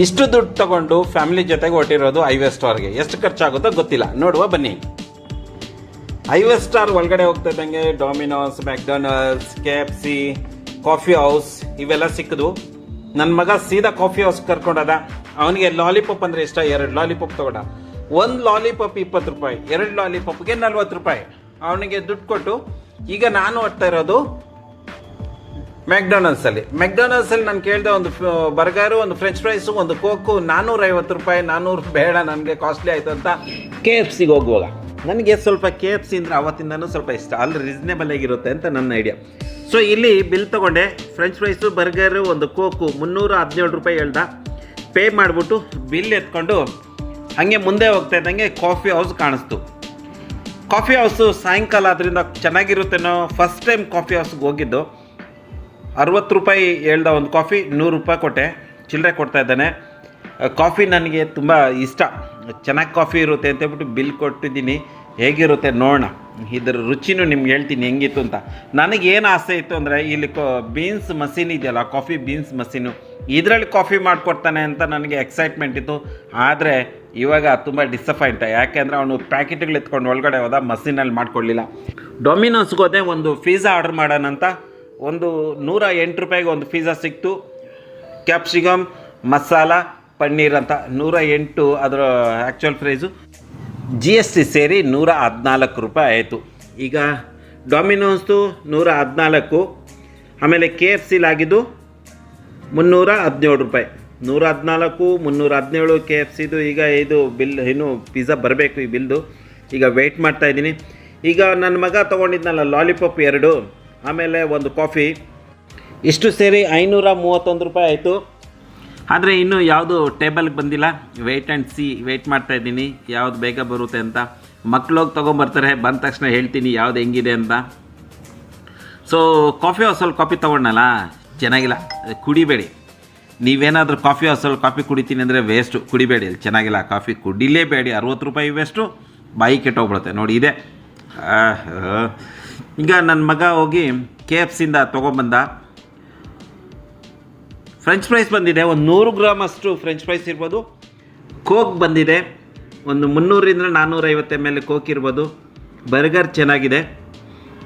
ಇಷ್ಟು ದುಡ್ಡು ತಗೊಂಡು ಫ್ಯಾಮಿಲಿ ಜೊತೆಗೆ ಹೊಟ್ಟಿರೋದು ಐವೇ ಸ್ಟಾರ್ಗೆ. ಎಷ್ಟು ಖರ್ಚಾಗುತ್ತೋ ಗೊತ್ತಿಲ್ಲ, ನೋಡುವ ಬನ್ನಿ. ಐವೇ ಸ್ಟಾರ್ ಒಳಗಡೆ ಹೋಗ್ತಾ ಇದ್ದಂಗೆ Domino's, McDonald's, KFC, coffee house ಇವೆಲ್ಲ ಸಿಕ್ಕಿದ್ವು. ನನ್ನ ಮಗ ಸೀದಾ ಕಾಫಿ ಹೌಸ್ ಕರ್ಕೊಂಡದ. ಅವನಿಗೆ ಲಾಲಿಪಾಪ್ ಅಂದರೆ ಇಷ್ಟ, 2 ಲಾಲಿಪಾಪ್ ತಗೊಂಡ. 1 ಲಾಲಿಪಾಪ್ 20 ರೂಪಾಯಿ, 2 ಲಾಲಿಪಾಪ್ಗೆ 40 ರೂಪಾಯಿ. ಅವನಿಗೆ ದುಡ್ಡು ಕೊಟ್ಟು ಈಗ ನಾನು ಹೊಡ್ತಾ ಇರೋದು ಮ್ಯಾಕ್ಡೊನಾಲ್ಡ್ಸಲ್ಲಿ ನಾನು ಕೇಳಿದೆ ಒಂದು ಬರ್ಗರು, ಒಂದು ಫ್ರೆಂಚ್ ಫ್ರೈಸು, ಒಂದು ಕೋಕು 450 ರೂಪಾಯಿ. 400 ಬೇಡ, ನನಗೆ ಕಾಸ್ಟ್ಲಿ ಆಯಿತು ಅಂತ KFCಗೆ ಹೋಗುವಾಗ ನನಗೆ ಸ್ವಲ್ಪ KFC ಅಂದರೆ ಅವತ್ತಿಂದನೂ ಸ್ವಲ್ಪ ಇಷ್ಟ, ಅಲ್ಲಿ ರೀಸನೇಬಲ್ ಆಗಿರುತ್ತೆ ಅಂತ ನನ್ನ ಐಡಿಯಾ. ಸೊ ಇಲ್ಲಿ ಬಿಲ್ ತೊಗೊಂಡೆ. ಫ್ರೆಂಚ್ ಫ್ರೈಸು, ಬರ್ಗರು, ಒಂದು ಕೋಕು 317 ರೂಪಾಯಿ ಹೇಳ್ದ. ಪೇ ಮಾಡಿಬಿಟ್ಟು ಬಿಲ್ ಎತ್ಕೊಂಡು ಹಾಗೆ ಮುಂದೆ ಹೋಗ್ತಾ ಇದ್ದಂಗೆ ಕಾಫಿ ಹೌಸ್ ಕಾಣಿಸ್ತು. ಕಾಫಿ ಹೌಸು ಸಾಯಂಕಾಲ ಅದರಿಂದ ಚೆನ್ನಾಗಿರುತ್ತೇನೋ. ಫಸ್ಟ್ ಟೈಮ್ ಕಾಫಿ ಹೌಸ್ಗೆ ಹೋಗಿದ್ದು. 60 ರೂಪಾಯಿ ಹೇಳ್ದ ಒಂದು ಕಾಫಿ, 100 ರೂಪಾಯಿ ಕೊಟ್ಟೆ, ಚಿಲ್ಲರೆ ಕೊಡ್ತಾ ಇದ್ದಾನೆ. ಕಾಫಿ ನನಗೆ ತುಂಬ ಇಷ್ಟ, ಚೆನ್ನಾಗಿ ಕಾಫಿ ಇರುತ್ತೆ ಅಂತ ಹೇಳ್ಬಿಟ್ಟು ಬಿಲ್ ಕೊಟ್ಟಿದ್ದೀನಿ. ಹೇಗಿರುತ್ತೆ ನೋಡೋಣ, ಇದರ ರುಚಿನೂ ನಿಮ್ಗೆ ಹೇಳ್ತೀನಿ ಹೆಂಗಿತ್ತು ಅಂತ. ನನಗೇನು ಆಸೆ ಇತ್ತು ಅಂದರೆ ಇಲ್ಲಿ ಬೀನ್ಸ್ ಮಷೀನ್ ಇದೆಯಲ್ಲ, ಕಾಫಿ ಬೀನ್ಸ್ ಮಷೀನು, ಇದರಲ್ಲಿ ಕಾಫಿ ಮಾಡಿಕೊಡ್ತಾನೆ ಅಂತ ನನಗೆ ಎಕ್ಸೈಟ್ಮೆಂಟ್ ಇತ್ತು. ಆದರೆ ಇವಾಗ ತುಂಬ ಡಿಸಪಾಯಿಂಟ್, ಯಾಕೆಂದರೆ ಅವನು ಪ್ಯಾಕೆಟ್ಗಳು ಎತ್ಕೊಂಡು ಒಳಗಡೆ ಹೋದ, ಮಷೀನಲ್ಲಿ ಮಾಡಿಕೊಡ್ಲಿಲ್ಲ. ಡೊಮಿನೋಸ್ಗೆ ಹೋದೆ, ಒಂದು ಪಿಜ್ಜಾ ಆರ್ಡರ್ ಮಾಡೋಣ ಅಂತ. ಒಂದು 108 ರೂಪಾಯಿಗೆ ಒಂದು ಪಿಜ್ಜಾ ಸಿಕ್ತು. ಕ್ಯಾಪ್ಸಿಕಮ್, ಮಸಾಲ, ಪನ್ನೀರ್ ಅಂತ 108 ಅದರ ಆ್ಯಕ್ಚುಯಲ್ ಪ್ರೈಸು. GST ಸೇರಿ 114 ರೂಪಾಯಿ ಆಯಿತು. ಈಗ ಡೊಮಿನೋಸ್ದು 114, ಆಮೇಲೆ KFCಲಾಗಿದ್ದು 317 ರೂಪಾಯಿ. 114, 317 KFCದು. ಈಗ ಇದು ಬಿಲ್, ಇನ್ನು ಪಿಜ್ಜಾ ಬರಬೇಕು ಈ ಬಿಲ್ದು. ಈಗ ವೆಯ್ಟ್ ಮಾಡ್ತಾಯಿದ್ದೀನಿ. ಈಗ ನನ್ನ ಮಗ ತೊಗೊಂಡಿದ್ನಲ್ಲ ಲಾಲಿಪಾಪ್ 2, ಆಮೇಲೆ ಒಂದು ಕಾಫಿ, ಇಷ್ಟು ಸೇರಿ 531 ರೂಪಾಯಿ ಆಯಿತು. ಆದರೆ ಇನ್ನೂ ಯಾವುದು ಟೇಬಲ್ಗೆ ಬಂದಿಲ್ಲ. ವೆಯ್ಟ್ ಆ್ಯಂಡ್ ಸಿ, ವೆಯ್ಟ್ ಮಾಡ್ತಾಯಿದ್ದೀನಿ ಯಾವುದು ಬೇಗ ಬರುತ್ತೆ ಅಂತ. ಮಕ್ಕಳೋಗಿ ತೊಗೊಂಬರ್ತಾರೆ, ಬಂದ ತಕ್ಷಣ ಹೇಳ್ತೀನಿ ಯಾವುದು ಹೆಂಗಿದೆ ಅಂತ. ಸೊ ಕಾಫಿ ಹೌಸಲ್ಲಿ ಕಾಫಿ ತೊಗೊಂಡಲ್ಲ, ಚೆನ್ನಾಗಿಲ್ಲ, ಕುಡಿಬೇಡಿ. ನೀವೇನಾದರೂ ಕಾಫಿ ಹೌಸಲ್ಲಿ ಕಾಫಿ ಕುಡಿತೀನಿ ಅಂದರೆ ವೇಸ್ಟು, ಕುಡಿಬೇಡಿ, ಅಲ್ಲಿ ಚೆನ್ನಾಗಿಲ್ಲ. ಕಾಫಿ ಕುಡಿಲೇಬೇಡಿ, 60 ರೂಪಾಯಿ ವೇಸ್ಟು, ಬಾಯಿ ಕೆಟ್ಟೋಗ್ಬಿಡುತ್ತೆ ನೋಡಿ. ಇದೆ. ಈಗ ನನ್ನ ಮಗ ಹೋಗಿ KFCಯಿಂದ ತೊಗೊಂಬಂದ. ಫ್ರೆಂಚ್ ಫ್ರೈಸ್ ಬಂದಿದೆ, ಒಂದು 100 ಗ್ರಾಮ್ ಅಷ್ಟು ಫ್ರೆಂಚ್ ಫ್ರೈಸ್ ಇರ್ಬೋದು. ಕೋಕ್ ಬಂದಿದೆ, ಒಂದು 300ರಿಂದ 450 ml ಕೋಕ್ ಇರ್ಬೋದು. ಬರ್ಗರ್ ಚೆನ್ನಾಗಿದೆ.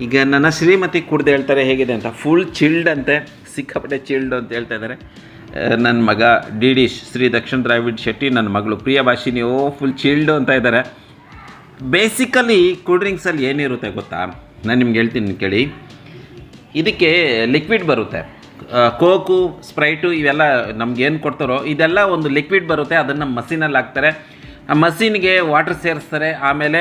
ಈಗ ನನ್ನ ಶ್ರೀಮತಿ ಕುಡ್ದು ಹೇಳ್ತಾರೆ ಹೇಗಿದೆ ಅಂತ. ಫುಲ್ ಚಿಲ್ಡ್ ಅಂತೆ, ಸಿಕ್ಕಾಪಟ್ಟೆ ಚಿಲ್ಡ್ ಅಂತ ಹೇಳ್ತಾ ಇದ್ದಾರೆ. ನನ್ನ ಮಗ DD ಶ್ರೀ ದಕ್ಷಿಣ ದ್ರಾವಿಡ್ ಶೆಟ್ಟಿ, ನನ್ನ ಮಗಳು ಪ್ರಿಯಭಾಷಿನಿ, ಫುಲ್ ಚಿಲ್ಡು ಅಂತ ಇದ್ದಾರೆ. ಬೇಸಿಕಲಿ ಕೂಲ್ ಡ್ರಿಂಕ್ಸಲ್ಲಿ ಏನಿರುತ್ತೆ ಗೊತ್ತಾ, ನಾನು ನಿಮ್ಗೆ ಹೇಳ್ತೀನಿ ಕೇಳಿ. ಇದಕ್ಕೆ ಲಿಕ್ವಿಡ್ ಬರುತ್ತೆ. ಕೋಕು, ಸ್ಪ್ರೈಟು ಇವೆಲ್ಲ ನಮ್ಗೇನು ಕೊಡ್ತಾರೋ ಇದೆಲ್ಲ ಒಂದು ಲಿಕ್ವಿಡ್ ಬರುತ್ತೆ. ಅದನ್ನು ಮಷೀನಲ್ಲಿ ಹಾಕ್ತಾರೆ. ಆ ಮಷೀನ್ಗೆ ವಾಟರ್ ಸೇರಿಸ್ತಾರೆ. ಆಮೇಲೆ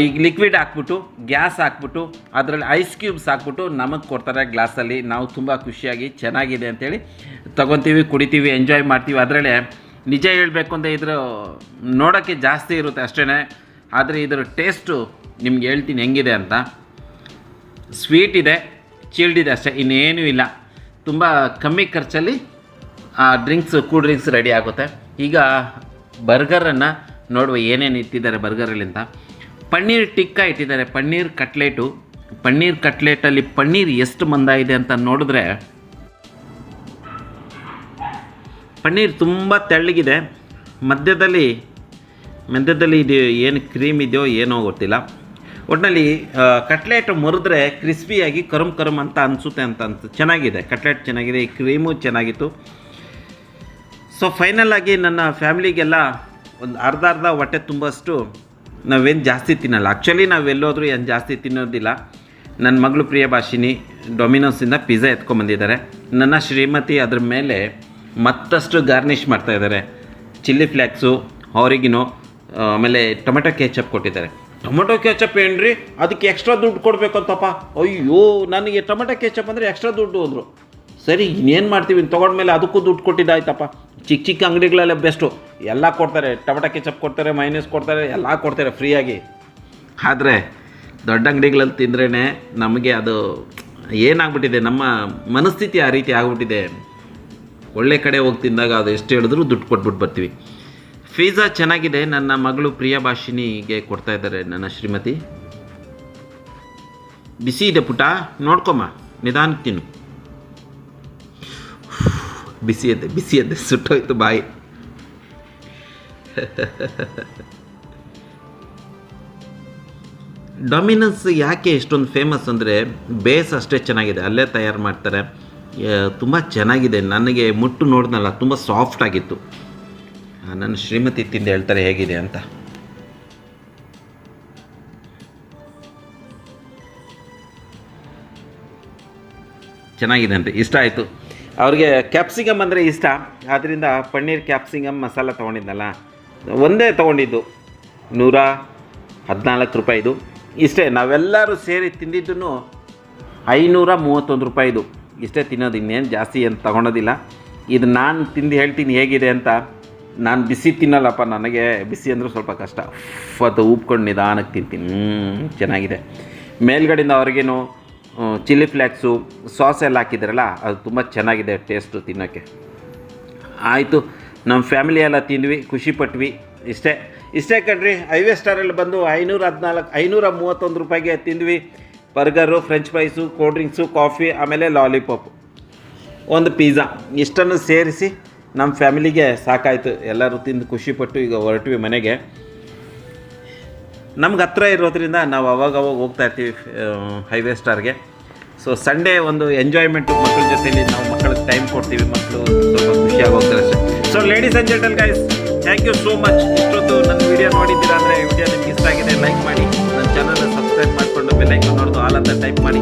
ಈಗ ಲಿಕ್ವಿಡ್ ಹಾಕ್ಬಿಟ್ಟು, ಗ್ಯಾಸ್ ಹಾಕ್ಬಿಟ್ಟು, ಅದರಲ್ಲಿ ಐಸ್ ಕ್ಯೂಬ್ಸ್ ಹಾಕ್ಬಿಟ್ಟು ನಮಗೆ ಕೊಡ್ತಾರೆ ಗ್ಲಾಸಲ್ಲಿ. ನಾವು ತುಂಬ ಖುಷಿಯಾಗಿ ಚೆನ್ನಾಗಿದೆ ಅಂಥೇಳಿ ತೊಗೊತೀವಿ, ಕುಡಿತೀವಿ, ಎಂಜಾಯ್ ಮಾಡ್ತೀವಿ. ಅದರಲ್ಲೇ ನಿಜ ಹೇಳಬೇಕು ಅಂದರೆ ಇದ್ರ ನೋಡೋಕ್ಕೆ ಜಾಸ್ತಿ ಇರುತ್ತೆ ಅಷ್ಟೇ, ಆದರೆ ಇದರ ಟೇಸ್ಟು ನಿಮ್ಗೆ ಹೇಳ್ತೀನಿ ಹೆಂಗಿದೆ ಅಂತ. ಸ್ವೀಟ್ ಇದೆ, ಚಿಲ್ಡ್ ಇದೆ ಅಷ್ಟೇ, ಇನ್ನೇನೂ ಇಲ್ಲ. ತುಂಬ ಕಮ್ಮಿ ಖರ್ಚಲ್ಲಿ ಕೂಲ್ ಡ್ರಿಂಕ್ಸ್ ರೆಡಿ ಆಗುತ್ತೆ. ಈಗ ಬರ್ಗರನ್ನು ನೋಡುವ ಏನೇನು ಇಟ್ಟಿದ್ದಾರೆ ಬರ್ಗರಲ್ಲಿ ಅಂತ. ಪನ್ನೀರ್ ಟಿಕ್ಕಾ ಇಟ್ಟಿದ್ದಾರೆ, ಪನ್ನೀರ್ ಕಟ್ಲೆಟು. ಪನ್ನೀರ್ ಕಟ್ಲೆಟಲ್ಲಿ ಪನ್ನೀರ್ ಎಷ್ಟು ಮಂದ ಇದೆ ಅಂತ ನೋಡಿದ್ರೆ ಪನ್ನೀರ್ ತುಂಬ ತೆಳ್ಳಗಿದೆ. ಮಧ್ಯದಲ್ಲಿ ಇದು ಏನು ಕ್ರೀಮ್ ಇದೆಯೋ ಏನೋ ಗೊತ್ತಿಲ್ಲ. ಒಟ್ಟಿನಲ್ಲಿ ಕಟ್ಲೆಟ್ ಮುರಿದ್ರೆ ಕ್ರಿಸ್ಪಿಯಾಗಿ ಕರುಮ್ ಅಂತ ಅನಿಸುತ್ತೆ ಅಂತ ಚೆನ್ನಾಗಿದೆ. ಕಟ್ಲೆಟ್ ಚೆನ್ನಾಗಿದೆ, ಈ ಕ್ರೀಮು ಚೆನ್ನಾಗಿತ್ತು. ಸೊ ಫೈನಲಾಗಿ ನನ್ನ ಫ್ಯಾಮಿಲಿಗೆಲ್ಲ ಒಂದು ಅರ್ಧ ಹೊಟ್ಟೆ ತುಂಬಷ್ಟು ನಾವೇನು ಜಾಸ್ತಿ ತಿನ್ನಲ್ಲ. ಆ್ಯಕ್ಚುಲಿ ನಾವೆಲ್ಲೋದ್ರೂ ಏನು ಜಾಸ್ತಿ ತಿನ್ನೋದಿಲ್ಲ. ನನ್ನ ಮಗಳು ಪ್ರಿಯಭಾಷಿನಿ ಡೊಮಿನೋಸಿಂದ ಪಿಜ್ಜಾ ಎತ್ಕೊಂಬಂದಿದ್ದಾರೆ. ನನ್ನ ಶ್ರೀಮತಿ ಅದ್ರ ಮೇಲೆ ಮತ್ತಷ್ಟು ಗಾರ್ನಿಷ್ ಮಾಡ್ತಾಯಿದ್ದಾರೆ. ಚಿಲ್ಲಿ ಫ್ಲೇಕ್ಸು, ಆರಿಗಿನೋ, ಆಮೇಲೆ ಟೊಮೆಟೊ ಕೆಚಪ್ ಕೊಟ್ಟಿದ್ದಾರೆ. ಟೊಮೆಟೊ ಕೆಚಪ್ ಏನ್ರಿ, ಅದಕ್ಕೆ ಎಕ್ಸ್ಟ್ರಾ ದುಡ್ಡು ಕೊಡಬೇಕಂತಪ್ಪ. ಅಯ್ಯೋ, ನನಗೆ ಟೊಮೆಟೊ ಕೆಚಪ್ ಅಂದರೆ ಎಕ್ಸ್ಟ್ರಾ ದುಡ್ಡು ಅಂದರು. ಸರಿ, ಇನ್ನೇನು ಮಾಡ್ತೀವಿ, ತೊಗೊಂಡ್ಮೇಲೆ ಅದಕ್ಕೂ ದುಡ್ಡು ಕೊಟ್ಟಿದ್ದಾಯ್ತಪ್ಪ. ಚಿಕ್ಕ ಅಂಗಡಿಗಳೆಲ್ಲ ಬೆಸ್ಟು, ಎಲ್ಲ ಕೊಡ್ತಾರೆ. ಟೊಮೆಟೊ ಕೆಚಪ್ ಕೊಡ್ತಾರೆ, ಮೈನಸ್ ಕೊಡ್ತಾರೆ, ಎಲ್ಲ ಕೊಡ್ತಾರೆ ಫ್ರೀಯಾಗಿ. ಆದರೆ ದೊಡ್ಡ ಅಂಗಡಿಗಳಲ್ಲಿ ತಿಂದ್ರೇ ನಮಗೆ ಅದು ಏನಾಗ್ಬಿಟ್ಟಿದೆ, ನಮ್ಮ ಮನಸ್ಥಿತಿ ಆ ರೀತಿ ಆಗ್ಬಿಟ್ಟಿದೆ. ಒಳ್ಳೆ ಕಡೆ ಹೋಗಿ ತಿಂದಾಗ ಅದು ಎಷ್ಟು ಹೇಳಿದ್ರು ದುಡ್ಡು ಕೊಟ್ಬಿಟ್ಟು ಬರ್ತೀವಿ. ಪಿಜ್ಜಾ ಚೆನ್ನಾಗಿದೆ. ನನ್ನ ಮಗಳು ಪ್ರಿಯಭಾಷಿನಿಗೆ ಕೊಡ್ತಾ ಇದ್ದಾರೆ ನನ್ನ ಶ್ರೀಮತಿ. ಬಿಸಿ ಇದೆ ಪುಟ, ನೋಡ್ಕೊಮ್ಮ, ನಿಧಾನಕ್ಕೆ ತಿನ್ನು. ಬಿಸಿ ಎದ್ದೆ ಸುಟ್ಟೋಯ್ತು ಬಾಯಿ. ಡೊಮಿನೋಸ್ ಯಾಕೆ ಇಷ್ಟೊಂದು ಫೇಮಸ್ ಅಂದರೆ ಬೇಸ್ ಅಷ್ಟೇ ಚೆನ್ನಾಗಿದೆ, ಅಲ್ಲೇ ತಯಾರು ಮಾಡ್ತಾರೆ, ತುಂಬ ಚೆನ್ನಾಗಿದೆ. ನನಗೆ ಮುಟ್ಟು ನೋಡಿದ್ನಲ್ಲ ತುಂಬ ಸಾಫ್ಟ್ ಆಗಿತ್ತು. ನನ್ನ ಶ್ರೀಮತಿ ತಿಂದು ಹೇಳ್ತಾರೆ ಹೇಗಿದೆ ಅಂತ. ಚೆನ್ನಾಗಿದೆ ಅಂತ ಇಷ್ಟ ಆಯಿತು ಅವ್ರಿಗೆ. ಕ್ಯಾಪ್ಸಿಕಮ್ ಅಂದರೆ ಇಷ್ಟ, ಆದ್ದರಿಂದ ಪನ್ನೀರ್ ಕ್ಯಾಪ್ಸಿಕಮ್ ಮಸಾಲ ತೊಗೊಂಡಿದ್ನಲ್ಲ, ಒಂದೇ ತೊಗೊಂಡಿದ್ದು $114 ಇಷ್ಟೇ. ನಾವೆಲ್ಲರೂ ಸೇರಿ ತಿಂದಿದ್ದು $531 ಇಷ್ಟೇ ತಿನ್ನೋದು, ಇನ್ನೇನು ಜಾಸ್ತಿ ಏನು ತೊಗೊಳೋದಿಲ್ಲ. ಇದು ನಾನು ತಿಂದು ಹೇಳ್ತೀನಿ ಹೇಗಿದೆ ಅಂತ. ನಾನು ಬಿಸಿ ತಿನ್ನಲ್ಲಪ್ಪ, ನನಗೆ ಬಿಸಿ ಅಂದರೂ ಸ್ವಲ್ಪ ಕಷ್ಟ. ಅದು ಉಪ್ಕೊಂಡು ನಿಧಾನಕ್ಕೆ ತಿಂತೀನಿ. ಚೆನ್ನಾಗಿದೆ. ಮೇಲ್ಗಡೆಯಿಂದ ಅವ್ರಿಗೇನು ಚಿಲ್ಲಿ ಫ್ಲೇಕ್ಸು ಸಾಸ್ ಎಲ್ಲ ಹಾಕಿದ್ರಲ್ಲ, ಅದು ತುಂಬ ಚೆನ್ನಾಗಿದೆ ಟೇಸ್ಟು ತಿನ್ನೋಕ್ಕೆ. ಆಯಿತು, ನಮ್ಮ ಫ್ಯಾಮಿಲಿ ಎಲ್ಲ ತಿಂದ್ವಿ, ಖುಷಿಪಟ್ವಿ. ಇಷ್ಟೇ ಕಣ್ರಿ. ಹೈವೇ ಸ್ಟಾರಲ್ಲಿ ಬಂದು $531 ತಿಂದ್ವಿ. Burger, French fries, cold drinks, coffee, ಆಮೇಲೆ ಲಾಲಿಪಾಪು, ಒಂದು ಪಿಜ್ಜಾ, ಇಷ್ಟನ್ನು ಸೇರಿಸಿ ನಮ್ಮ ಫ್ಯಾಮಿಲಿಗೆ ಸಾಕಾಯಿತು. ಎಲ್ಲರೂ ತಿಂದು ಖುಷಿಪಟ್ಟು ಈಗ ಹೊರಟ್ವಿ ಮನೆಗೆ. ನಮ್ಗೆ ಹತ್ರ ಇರೋದ್ರಿಂದ ನಾವು ಅವಾಗವಾಗ ಹೋಗ್ತಾ ಇರ್ತೀವಿ ಹೈವೇ ಸ್ಟಾರ್ಗೆ. ಸೊ ಸಂಡೇ ಒಂದು ಎಂಜಾಯ್ಮೆಂಟು ಮಕ್ಕಳ ಜೊತೆಲಿ, ನಾವು ಮಕ್ಕಳಿಗೆ ಟೈಮ್ ಕೊಡ್ತೀವಿ, ಮಕ್ಕಳು ಸ್ವಲ್ಪ ಖುಷಿಯಾಗಿ ಹೋಗ್ತಾರೆ ಅಷ್ಟೇ. So ladies and gentle guys, thank you so much. ಇಷ್ಟೊತ್ತು ನನ್ನ ವೀಡಿಯೋ ನೋಡಿದ್ದೀರಾ ಅಂದರೆ, ವಿಡಿಯೋ ನಿಮ್ಗೆ ಇಷ್ಟ ಆಗಿದೆ ಲೈಕ್ ಮಾಡಿ, ನನ್ನ ಚಾನಲ್ನ ಸಬ್ಸ್ಕ್ರೈಬ್ ಮಾಡಿಕೊಂಡು ಬೆಲ್ಲೈಕನ್ ನೋಡೋದು ಆಲ್ ಅಂತ ಟೈಪ್ ಮಾಡಿ.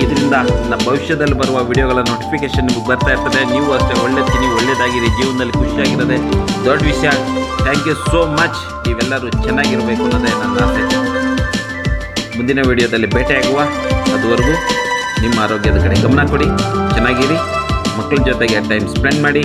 ಇದರಿಂದ ನಮ್ಮ ಭವಿಷ್ಯದಲ್ಲಿ ಬರುವ ವಿಡಿಯೋಗಳ ನೋಟಿಫಿಕೇಷನ್ ನಿಮಗೆ ಬರ್ತಾ ಇರ್ತದೆ. ನೀವು ಅಷ್ಟೇ ಒಳ್ಳೆಯದಾಗಿರಿ, ಜೀವನದಲ್ಲಿ ಖುಷಿಯಾಗಿರೋದೆ ದೊಡ್ಡ ವಿಷಯ. Thank you so much. ನೀವೆಲ್ಲರೂ ಚೆನ್ನಾಗಿರಬೇಕು ಅನ್ನೋದೇ ನನ್ನ ಆಸೆ. ಮುಂದಿನ ವಿಡಿಯೋದಲ್ಲಿ ಭೇಟಿಯಾಗುವ. ಅದುವರೆಗೂ ನಿಮ್ಮ ಆರೋಗ್ಯದ ಕಡೆ ಗಮನ ಕೊಡಿ, ಚೆನ್ನಾಗಿರಿ, ಮಕ್ಕಳ ಜೊತೆಗೆ ಟೈಮ್ ಸ್ಪೆಂಡ್ ಮಾಡಿ.